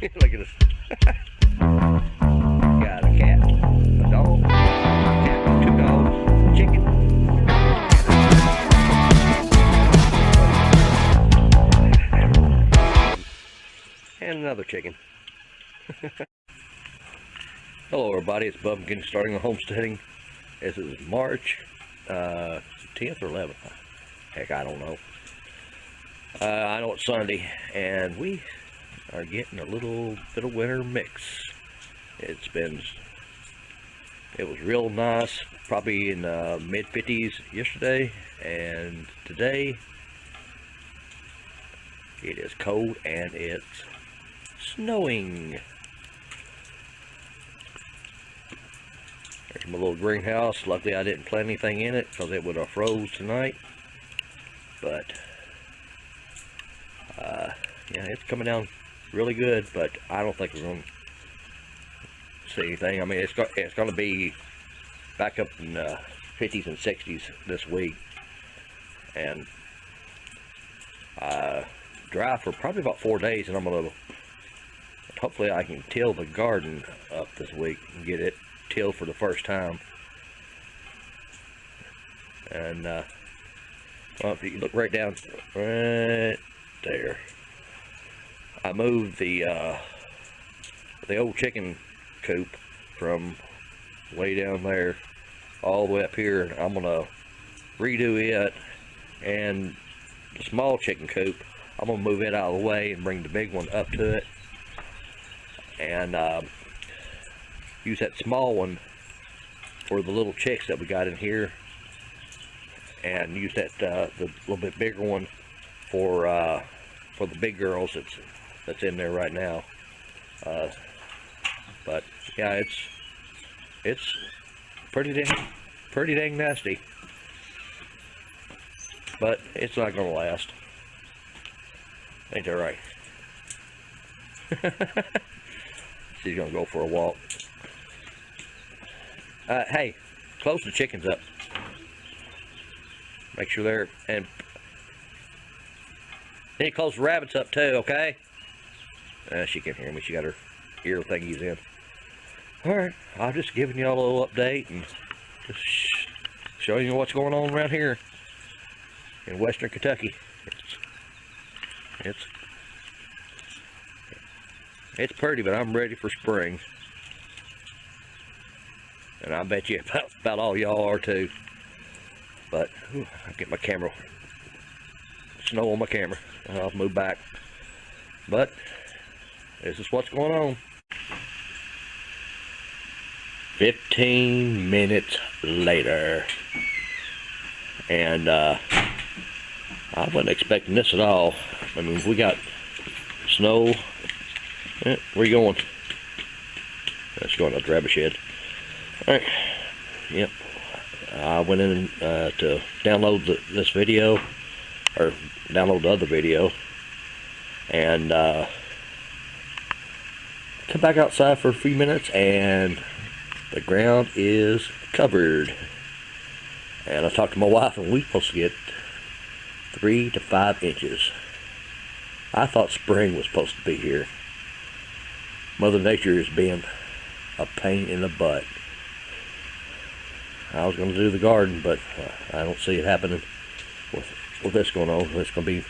Look at this. Got a cat, a dog, cat, 2 dogs, chicken, and another chicken. Hello everybody, it's Bub getting starting on homesteading. This is March 10th or 11th. Heck, I don't know. I know it's Sunday, and we are getting a little bit of winter mix. It was real nice, probably in mid 50s yesterday, and today it is cold and it's snowing. There's my little greenhouse. Luckily I didn't plant anything in it because it would have froze tonight. But yeah, it's coming down really good, but I don't think we're going to see anything. I mean, it's going to be back up in 50s and 60s this week, and dry for probably about 4 days, and I'm going to hopefully I can till the garden up this week and get it tilled for the first time. And well, if you look right down right there, I moved the old chicken coop from way down there all the way up here. I'm gonna redo it, and the small chicken coop, I'm gonna move it out of the way and bring the big one up to it, and use that small one for the little chicks that we got in here, and use that the little bit bigger one for the big girls that's in there right now. But yeah, it's pretty dang nasty, but it's not gonna last. Ain't that right? She's gonna go for a walk. Hey, close the chickens up. Make sure they're, and then you close the rabbits up too, okay? She can't hear me. She got her ear thingies in. Alright, I'm just giving y'all a little update and just showing you what's going on around here in western Kentucky. It's pretty, but I'm ready for spring. And I bet you about all y'all are too. But I'll get my camera. Snow on my camera. I'll move back. But this is what's going on. 15 minutes later. And I wasn't expecting this at all. I mean, we got snow. Where you going? That's going to the rabbit shed. Alright. Yep. I went in to download this video, or download the other video, and come back outside for a few minutes, and the ground is covered. And I talked to my wife, and we're supposed to get 3 to 5 inches. I thought spring was supposed to be here. Mother Nature is being a pain in the butt. I was going to do the garden, but I don't see it happening with this going on. It's going to be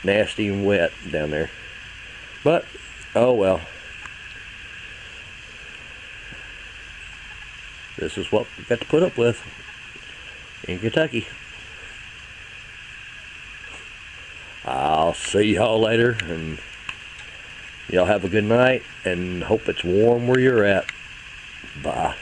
nasty and wet down there. But, oh well. This is what we got to put up with in Kentucky. I'll see y'all later, and y'all have a good night, and hope it's warm where you're at. Bye.